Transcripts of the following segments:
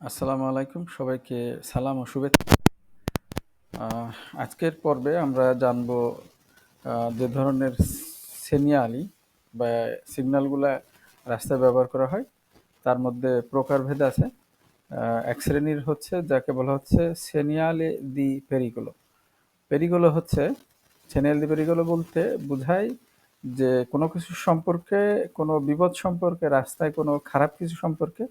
আসসালামু আলাইকুম, সবাইকে সালাম ও শুভেচ্ছা। আহ, আজকের পর্বে আমরা জানব যে ধরনের সিগন্যালি বা সিগন্যালগুলা রাস্তায় ব্যবহার করা হয় তার মধ্যে প্রকারভেদ আছে। এক শ্রেণীর হচ্ছে যাকে বলা হচ্ছে সেনিয়ালে দি পেরিকোলো। পেরিকোলো হচ্ছে সেনিয়াল দি পেরিকোলো বলতে বোঝায় যে কোনো কিছু সম্পর্কে, কোনো বিপদ সম্পর্কে, রাস্তায় কোনো খারাপ কিছু সম্পর্কে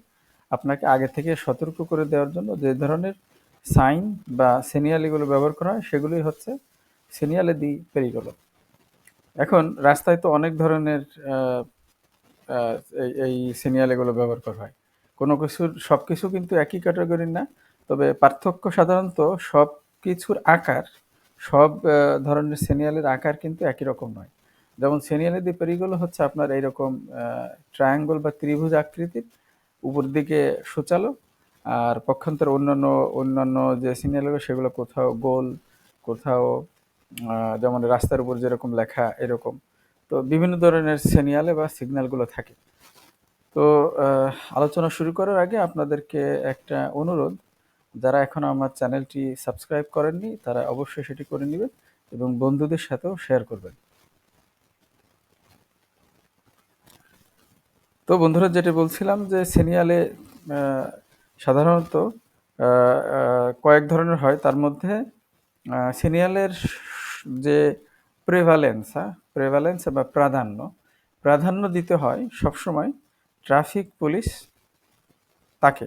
আপনাকে আগে থেকে সতর্ক করে দেওয়ার জন্য যে ধরনের সাইন বা সিগন্যালগুলো ব্যবহার করা হয় সেগুলোই হচ্ছে সিগন্যালে দি পেরিকোলো। এখন রাস্তায় তো অনেক ধরনের আহ, আহ, এই সিগন্যালগুলো ব্যবহার করা হয়। কোনো কিছুর সব কিছু কিন্তু একই ক্যাটাগরির না, তবে পার্থক্য সাধারণত সব কিছুর আকার, সব ধরনের সিগন্যালের আকার কিন্তু একই রকম নয়। যেমন সিগন্যালে দি পেরিকোলো হচ্ছে আপনার এইরকম ট্রায়াঙ্গল বা ত্রিভুজ আকৃতির, উপর দিকে সূচালো, আর পক্ষান্তর অন্যান্য অন্যান্য যে সিগন্যালগুলো সেগুলো কোথাও গোল, কোথাও যেমন রাস্তার উপর যেরকম লেখা এরকম। তো বিভিন্ন ধরনের সিগন্যালে বা সিগন্যালগুলো থাকে। তো আলোচনা শুরু করার আগে আপনাদেরকে একটা অনুরোধ, যারা এখনো আমার চ্যানেলটি সাবস্ক্রাইব করেননি তারা অবশ্যই সেটি করে নেবেন এবং বন্ধুদের সাথেও শেয়ার করবেন। তো বন্ধুরা, যেটা বলছিলাম যে সিরিয়ালে আহ, সাধারণত কয়েক ধরনের হয়, তার মধ্যে সিরিয়ালের যে প্রেভালেন্স বা প্রাধান্য প্রাধান্য দিতে হয় সবসময় ট্রাফিক পুলিশ তাকে।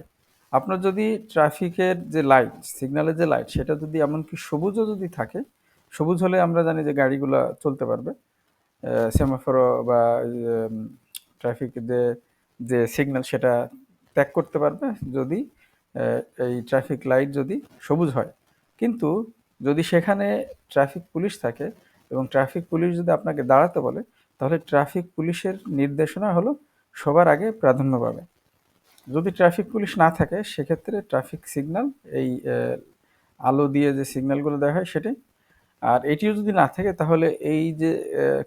আপনার যদি ট্রাফিকের যে লাইট, সিগন্যালের যে লাইট, সেটা যদি এমনকি সবুজও যদি থাকে, সবুজ হলে আমরা জানি যে গাড়িগুলো চলতে পারবে, সেমাফোরো বা ট্রাফিক যে যে সিগন্যাল সেটা ত্যাগ করতে পারবে যদি এই ট্রাফিক লাইট যদি সবুজ হয়। কিন্তু যদি সেখানে ট্রাফিক পুলিশ থাকে এবং ট্রাফিক পুলিশ যদি আপনাকে দাঁড়াতে বলে, তাহলে ট্রাফিক পুলিশের নির্দেশনা হলো সবার আগে প্রাধান্য পাবে। যদি ট্রাফিক পুলিশ না থাকে সেক্ষেত্রে ট্রাফিক সিগন্যাল, এই আলো দিয়ে যে সিগন্যালগুলো দেওয়া হয় সেটাই। আর এটিও যদি না থাকে তাহলে এই যে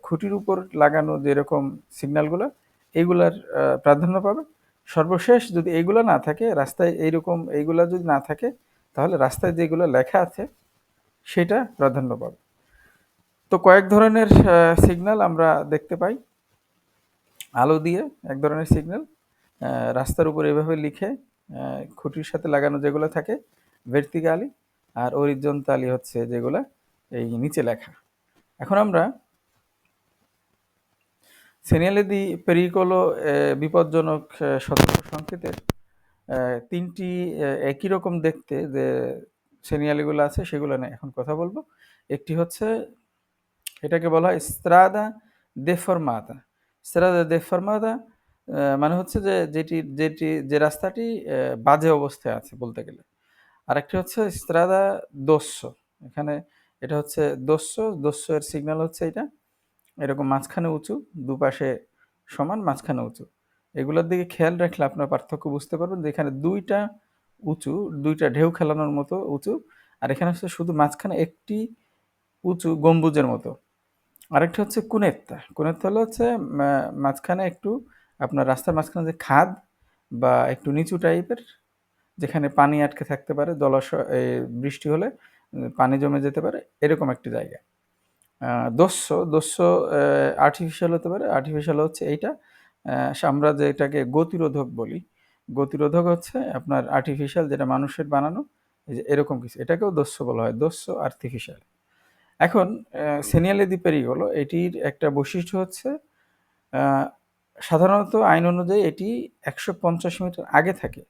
খুঁটির উপর লাগানো যেরকম সিগন্যালগুলো, এইগুলার প্রাধান্য পাবে। সর্বশেষ যদি এইগুলো না থাকে, রাস্তায় এইরকম এইগুলা যদি না থাকে, তাহলে রাস্তায় যেগুলো লেখা আছে সেটা প্রাধান্য পাবে। তো কয়েক ধরনের সিগন্যাল আমরা দেখতে পাই। আলো দিয়ে এক ধরনের সিগন্যাল, রাস্তার উপর এভাবে লিখে খুঁটির সাথে লাগানো যেগুলো থাকে ভার্টিক্যালি, আর অরিজন্টালি হচ্ছে যেগুলা এই নিচে লেখা। এখন আমরা সেনিয়ালে দি পেরিকোলো বিপজ্জনক সতর্ক সংকেতের তিনটি একই রকম দেখতে যে সিগন্যালগুলো আছে সেগুলো নিয়ে এখন কথা বলবো। একটি হচ্ছে, এটাকে বলা হয় স্ত্রাদা দেফরমাতা। স্ত্রাদা দেফরমাতা মানে হচ্ছে যে যেটি যেটি যে রাস্তাটি বাজে অবস্থায় আছে বলতে গেলে। আরেকটি হচ্ছে স্ত্রাদা দোস্সো। এখানে এটা হচ্ছে দোস্সো। দোস্সো এর সিগন্যাল হচ্ছে এটা এরকম মাঝখানে উঁচু, দুপাশে সমান, মাঝখানে উঁচু। এগুলোর দিকে খেয়াল রাখলে আপনার পার্থক্য বুঝতে পারবেন যে এখানে দুইটা উঁচু, দুইটা ঢেউ খেলানোর মতো উঁচু, আর এখানে হচ্ছে শুধু মাঝখানে একটি উঁচু গম্বুজের মতো। আরেকটা হচ্ছে কুনেত্তা। কুনেত্তা হলো হচ্ছে মাঝখানে একটু, আপনার রাস্তার মাঝখানে যে খাদ বা একটু নিচু টাইপের, যেখানে পানি আটকে থাকতে পারে, জলাশয় বৃষ্টি হলে পানি জমে যেতে পারে, এরকম একটি জায়গা। দস্যু আর্টিফিশিয়াল হতে পারে। আর্টিফিশিয়াল হচ্ছে এইটা, আমরা যেটাকে গতিরোধক বলি। গতিরোধক হচ্ছে আপনার আর্টিফিশিয়াল, যেটা মানুষের বানানো, এই যে এরকম কিছু, এটাকেও দস্যু বলা হয়, দস্যু আর্টিফিশিয়াল। এখন সেনিয়ালে দি পেরিগোলো এটির একটা বৈশিষ্ট্য হচ্ছে আহ, সাধারণত আইন অনুযায়ী এটি 150 মিটার আগে থাকে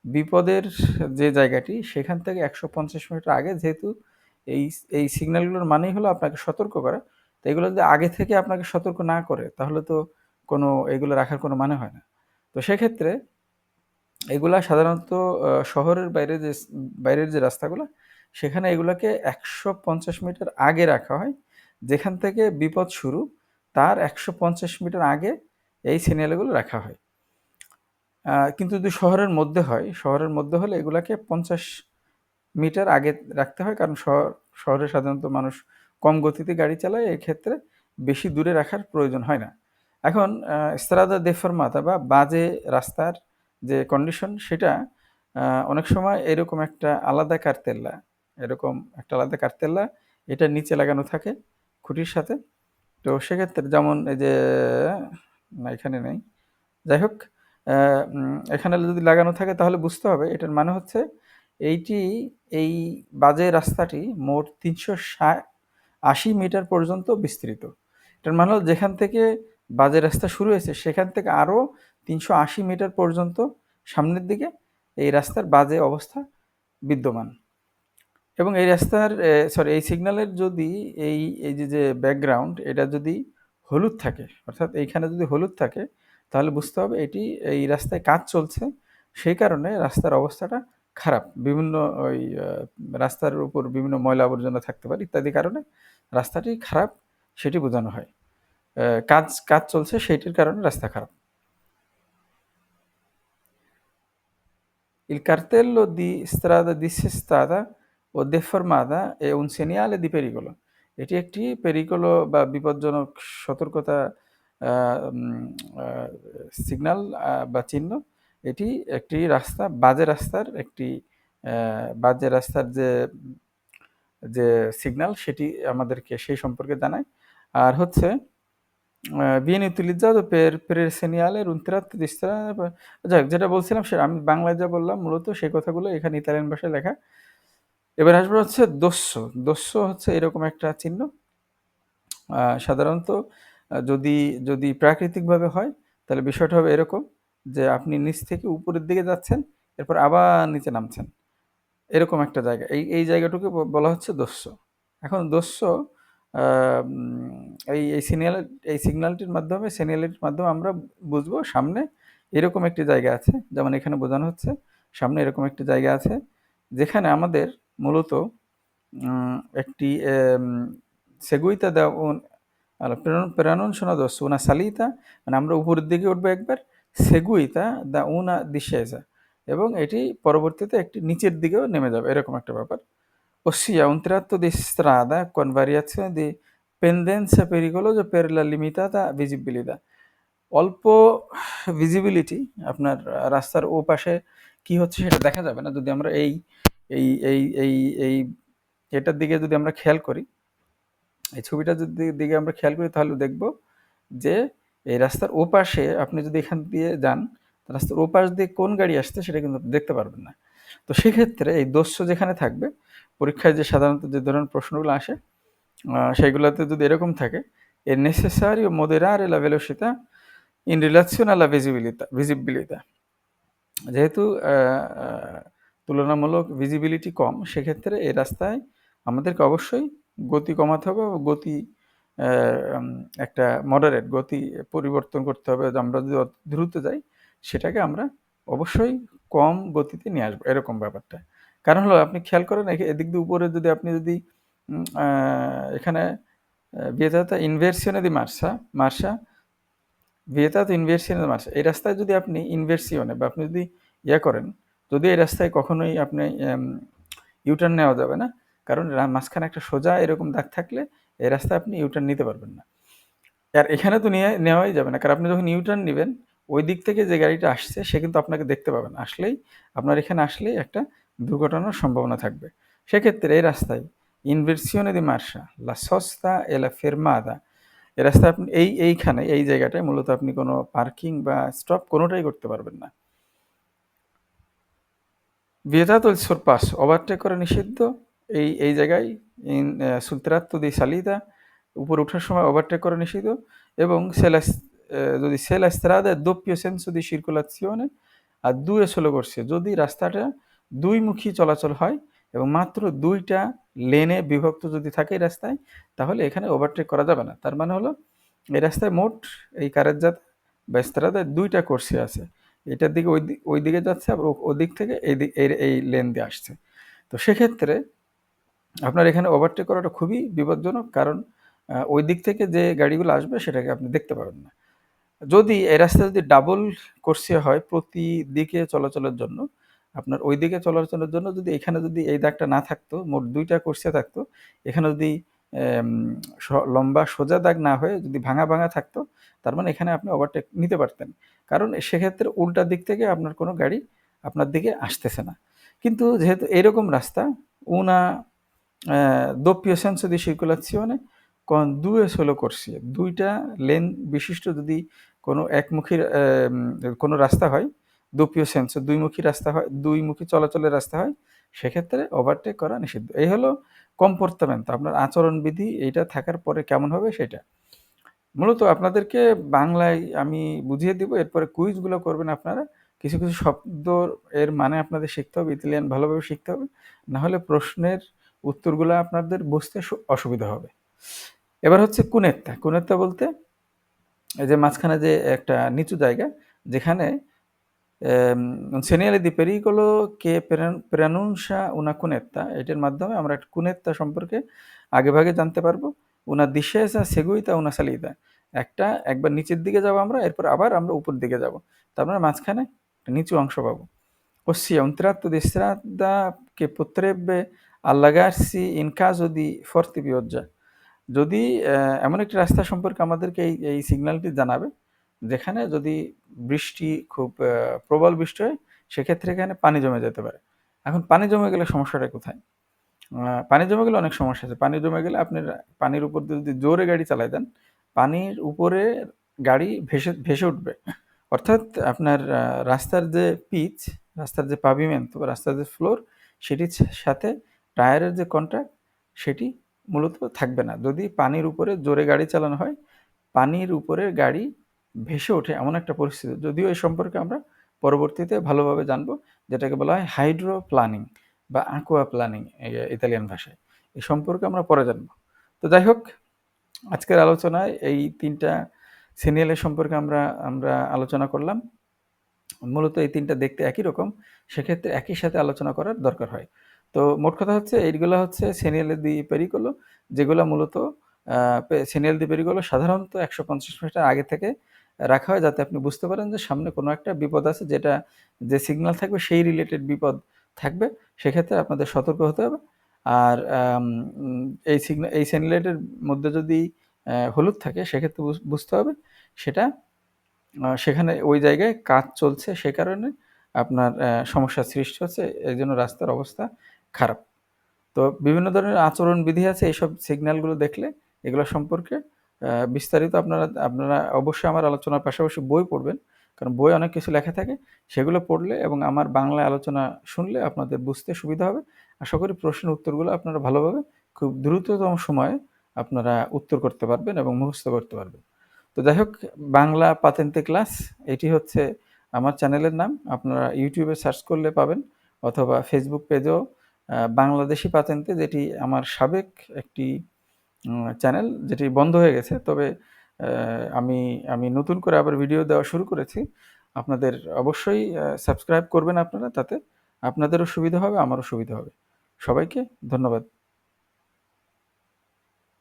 বিপদের যে জায়গাটি, সেখান থেকে 150 মিটার আগে। যেহেতু এই এই সিগন্যালগুলোর মানেই হলো আপনাকে সতর্ক করা, তো এগুলো যদি আগে থেকে আপনাকে সতর্ক না করে তাহলে তো কোনো এগুলো রাখার কোনো মানে হয় না। তো সেক্ষেত্রে এগুলা সাধারণত শহরের বাইরের যে রাস্তাগুলো, সেখানে এগুলোকে 150 মিটার আগে রাখা হয়। যেখান থেকে বিপদ শুরু তার 150 মিটার আগে এই সিগন্যালগুলো রাখা হয়। কিন্তু যদি শহরের মধ্যে হয়, শহরের মধ্যে হলে এগুলাকে 50 মিটার আগে রাখতে হয়, কারণ শহরে সাধারণত মানুষ কম গতিতে গাড়ি চালায়, এক্ষেত্রে বেশি দূরে রাখার প্রয়োজন হয় না। এখন স্ত্রাদা দে ফরমাতা বা বাজে রাস্তার যে কন্ডিশন, সেটা অনেক সময় এরকম একটা আলাদা কার্তেল্লা, এরকম একটা আলাদা কার্তেল্লা এটার নিচে লাগানো থাকে খুঁটির সাথে। তো সেক্ষেত্রে যেমন এই যে, না এখানে নেই। যাই হোক, এখানে যদি লাগানো থাকে তাহলে বুঝতে হবে এটার মানে হচ্ছে এইটি, এই বাজে রাস্তাটি মোট ৩৮০ মিটার পর্যন্ত বিস্তৃত। এটার মানে হলো যেখান থেকে বাজে রাস্তা শুরু হয়েছে সেখান থেকে আরও ৩৮০ মিটার পর্যন্ত সামনের দিকে এই রাস্তার বাজে অবস্থা বিদ্যমান। এবং এই রাস্তার সরি এই সিগন্যালের যদি এই এই যে ব্যাকগ্রাউন্ড এটা যদি হলুদ থাকে, অর্থাৎ এইখানে যদি হলুদ থাকে তাহলে বুঝতে হবে এটি এই রাস্তায় কাজ চলছে, সেই কারণে রাস্তার অবস্থাটা খারাপ। বিভিন্ন ওই রাস্তার উপর বিভিন্ন ময়লা আবর্জনা থাকতে পারে ইত্যাদি কারণে রাস্তাটি খারাপ, সেটি বোঝানো হয়। কাজ কাজ চলছে সেইটির কারণে রাস্তা খারাপ। Il cartello di strada dissestata ও deformata è un segnale di pericolo। এটি একটি পেরিকোলো বা বিপজ্জনক সতর্কতা সিগন্যাল বা চিহ্ন। এটি একটি রাস্তা, বাজে রাস্তার একটি বাজে রাস্তার যে যে সিগন্যাল সেটি আমাদেরকে সেই সম্পর্কে জানায়। আর হচ্ছে viene utilizzato per segnalare un tratto di strada। যাই হোক, যেটা বলছিলাম সে আমি বাংলায় যা বললাম মূলত সেই কথাগুলো এখানে ইতালিয়ান ভাষায় লেখা। এবার আসবো হচ্ছে দস্যু। দস্যু হচ্ছে এরকম একটা চিহ্ন। সাধারণত যদি যদি প্রাকৃতিকভাবে হয় তাহলে বিষয়টা হবে এরকম যে আপনি নিচ থেকে উপরের দিকে যাচ্ছেন, এরপর আবার নিচে নামছেন। এরকম একটা জায়গা। এই জায়গাটুকু বলা হচ্ছে দস্যু। এখন দস্যু এই সিগন্যালটির মাধ্যমে আমরা বুঝবো সামনে এরকম একটি জায়গা আছে। যেমন এখানে বোঝানো হচ্ছে সামনে এরকম একটি জায়গা আছে যেখানে আমাদের মূলত একটি seguita da un allora per non sono addosso una salita, মানে আমরা উপরের দিকে উঠবো একবার, seguita da una discesa, এবং এটি পরবর্তীতে একটি নিচের দিকেও নেমে যাবে, এরকম একটা ব্যাপার। Ossia un tratto di strada con variazione di pendenza pericoloso per la limitata visibilità। অল্প ভিজিবিলিটি, আপনার রাস্তার ওপাশে কি হচ্ছে সেটা দেখা যাবে না যদি আমরা এই এই এই এই এই এটার দিকে যদি আমরা খেয়াল করি, এই ছবিটা যদি দিকে আমরা খেয়াল করি তাহলে দেখব যে এই রাস্তার ওপাশে আপনি যদি এখান দিয়ে যান, রাস্তার ওপাশ দিয়ে কোন গাড়ি আসছে সেটা কিন্তু দেখতে পারবেন না। তো সেক্ষেত্রে এই দস্যু যেখানে থাকবে, পরীক্ষায় যে সাধারণত যে ধরনের প্রশ্নগুলো আসে সেইগুলোতে যদি এরকম থাকে, è necessario moderare la velocità in relazione alla visibilità। যেহেতু তুলনামূলক ভিজিবিলিটি কম, সেক্ষেত্রে এই রাস্তায় আমাদেরকে অবশ্যই গতি কমাতে হবে, গতি একটা মডারেট গতি পরিবর্তন করতে হবে। আমরা যদি দ্রুত যাই সেটাকে আমরা অবশ্যই কম গতিতে নিয়ে আসবো, এরকম ব্যাপারটা। কারণ হলো আপনি খেয়াল করেন এদিক দিয়ে উপরে যদি আপনি যদি এখানে vietata inversione di marcia vietato inversione di marcia, এই রাস্তায় যদি আপনি ইনভার্সিওনে বা আপনি যদি করেন, যদি এই রাস্তায় কখনোই আপনি ইউটার্ন নেওয়া যাবে না, কারণ মাঝখানে একটা সোজা এরকম দাগ থাকলে এই রাস্তায় আপনি ইউটার্ন নিতে পারবেন না। আর এখানে তো নেওয়াই যাবে না, কারণ আপনি যখন ইউটার্ন নেবেন ওই দিক থেকে যে গাড়িটা আসছে সে কিন্তু আপনাকে দেখতে পাবে না, আপনার এখানে আসলেই একটা দুর্ঘটনার সম্ভাবনা থাকবে। সেক্ষেত্রে এই রাস্তায় ইনversione di marcia, la sosta e la fermata, এই রাস্তায় আপনি এইখানে এই জায়গাটায় মূলত আপনি কোনো পার্কিং বা স্টপ কোনোটাই করতে পারবেন না। vietato il sorpasso, ওভারটেক করা নিষিদ্ধ এই জায়গায়। sul tratto di salita, উপরে ওঠার সময় ওভারটেক করা নিষিদ্ধ। এবং যদি se la strada è doppio senso di circolazione a due sole corsie, যদি রাস্তাটা দুইমুখী চলাচল হয় এবং মাত্র দুইটা লেনে বিভক্ত যদি থাকে এই রাস্তায়, তাহলে এখানে ওভারটেক করা যাবে না। তার মানে হলো এই রাস্তায় মোট এই কারেজ্জাত বা স্ত্রাদায় দুইটা কোর্সি আছে, এটার দিকে ওই দিকে যাচ্ছে, আবার ওদিক থেকে এই লেন দিয়ে আসছে। তো সেক্ষেত্রে আপনার এখানে ওভারটেক করাটা খুবই বিপজ্জনক, কারণ ওই দিক থেকে যে গাড়িগুলো আসবে সেটাকে আপনি দেখতে পাবেন না। যদি এই রাস্তা যদি ডাবল কোর্সিয়া হয় প্রতি দিকে চলাচলের জন্য, আপনার ওই দিকে চলাচলের জন্য যদি এখানে যদি এই দাগটা না থাকতো, মোট দুইটা কোর্সিয়া থাকতো, এখানে যদি লম্বা সোজা দাগ না হয়ে যদি ভাঙা ভাঙা থাকতো, তার মানে এখানে আপনি ওভারটেক নিতে পারতেন, কারণ সেক্ষেত্রে উল্টা দিক থেকে আপনার কোনো গাড়ি আপনার দিকে আসতেছে না। কিন্তু যেহেতু এরকম রাস্তা, una doppio senso di circolazione con 2 solo corsie, ২ টা লেন বিশিষ্ট যদি কোনো একমুখী কোনো রাস্তা হয়, doppio senso ২ মুখী রাস্তা হয়, ২ মুখী চলাচলের রাস্তা হয়, সেক্ষেত্রে ওভারটেক করা নিষিদ্ধ। এই হলো কম্পোর্তামেন্তো, আপনার আচরণবিধি এইটা থাকার পরে কেমন হবে সেটা। মূলত আপনাদেরকে বাংলায় আমি বুঝিয়ে দিব, এরপরে কুইজগুলো করবেন আপনারা। কিছু, কিছু শব্দ এর মানে আপনাদের শিখতে হবে, ইতালিয়ান ভালোভাবে শিখতে হবে। না হলে প্রশ্নের উত্তরগুলো আপনাদের বুঝতে অসুবিধা হবে। এবার হচ্ছে কুনেত্তা। কুনেত্তা বলতে এই যে মাঝখানে যে একটা নিচু জায়গা, যেখানে segnale di pericolo che preannuncia una cunetta, এটার মাধ্যমে আমরা একটা কুনেত্তা সম্পর্কে আগেভাগে জানতে পারবো। una discesa seguita una salita, একবার নিচের দিকে যাবো আমরা, এরপর আবার আমরা উপর দিকে যাব। তার মানে মাঝখানে একটা নিচু অংশ পাবো। ossia un tratto di strada che potrebbe allagarsi in caso di forte pioggia, যদি এমন একটি রাস্তা সম্পর্কে আমাদেরকে এই সিগন্যালটি জানাবে, যেখানে যদি বৃষ্টি খুব প্রবল বৃষ্টি হয়, সেক্ষেত্রে এখানে পানি জমে যেতে পারে। এখন পানি জমে গেলে সমস্যাটা কোথায়? পানি জমে গেলে অনেক সমস্যা আছে। পানি জমে গেলে আপনি পানির উপর দিয়ে যদি জোরে গাড়ি চালায় দেন, পানির উপরে গাড়ি ভেসে ভেসে উঠবে। অর্থাৎ আপনার রাস্তার যে পিচ, রাস্তার যে পাভিমেন্ট বা রাস্তার যে ফ্লোর, সেটির সাথে টায়ারের যে কন্ট্যাক্ট, সেটি মূলত থাকবে না। যদি পানির উপরে জোরে গাড়ি চালানো হয়, পানির উপরে গাড়ি ভেসে ওঠে এমন একটা পরিস্থিতি। যদিও এই সম্পর্কে আমরা পরবর্তীতে ভালোভাবে জানবো, যেটাকে বলা হয় হাইড্রো প্ল্যানিং বা aqua প্ল্যানিং ইতালিয়ান ভাষায়। এই সম্পর্কে আমরা পরে জানবো। তো যাই হোক, আজকের আলোচনায় এই ৩ টা সিনিয়ালের সম্পর্কে আমরা আমরা আলোচনা করলাম। মূলত এই ৩ টা দেখতে একই রকম, সেক্ষেত্রে একই সাথে আলোচনা করার দরকার হয়। তো মোট কথা হচ্ছে এইগুলা হচ্ছে সেনিয়ালে দি পেরিকোলো, যেগুলা মূলত সেনিয়াল দি পেরিকোলো সাধারণত ১৫০ মিটার আগে থেকে রাখা হয়, যাতে আপনি বুঝতে পারেন যে সামনে কোনো একটা বিপদ আছে, যেটা যে সিগন্যাল থাকবে সেই রিলেটেড বিপদ থাকবে। সেক্ষেত্রে আপনাদের সতর্ক হতে হবে। আর এই সেনিয়ালের মধ্যে যদি হলুদ থাকে, সেক্ষেত্রে বুঝতে হবে সেটা সেখানে ওই জায়গায় কাজ চলছে, সে কারণে আপনার সমস্যার সৃষ্টি হচ্ছে, এইজন্য রাস্তার অবস্থা খারাপ। তো বিভিন্ন ধরনের আচরণবিধি আছে, এইসব সিগন্যালগুলো দেখলে এগুলো সম্পর্কে বিস্তারিত আপনারা আপনারা অবশ্যই আমার আলোচনার পাশাপাশি বই পড়বেন। কারণ বইয়ে অনেক কিছু লেখা থাকে, সেগুলো পড়লে এবং আমার বাংলায় আলোচনা শুনলে আপনাদের বুঝতে সুবিধা হবে। আশা করি প্রশ্নের উত্তরগুলো আপনারা ভালোভাবে খুব দ্রুততম সময়ে আপনারা উত্তর করতে পারবেন এবং মুখস্থ করতে পারবেন। তো যাই হোক, বাংলা পাতেন্তে ক্লাস, এটি হচ্ছে আমার চ্যানেলের নাম। আপনারা ইউটিউবে সার্চ করলে পাবেন, অথবা ফেসবুক পেজেও বাংলাদেশি পাতেন্তে, যেটি আমার সাবেক একটি চ্যানেল, যেটি বন্ধ হয়ে গেছে। তবে আমি আমি নতুন করে আবার ভিডিও দেওয়া শুরু করেছি। আপনাদের অবশ্যই সাবস্ক্রাইব করবেন আপনারা, তাতে আপনাদেরও সুবিধা হবে, আমারও সুবিধা হবে। সবাইকে ধন্যবাদ।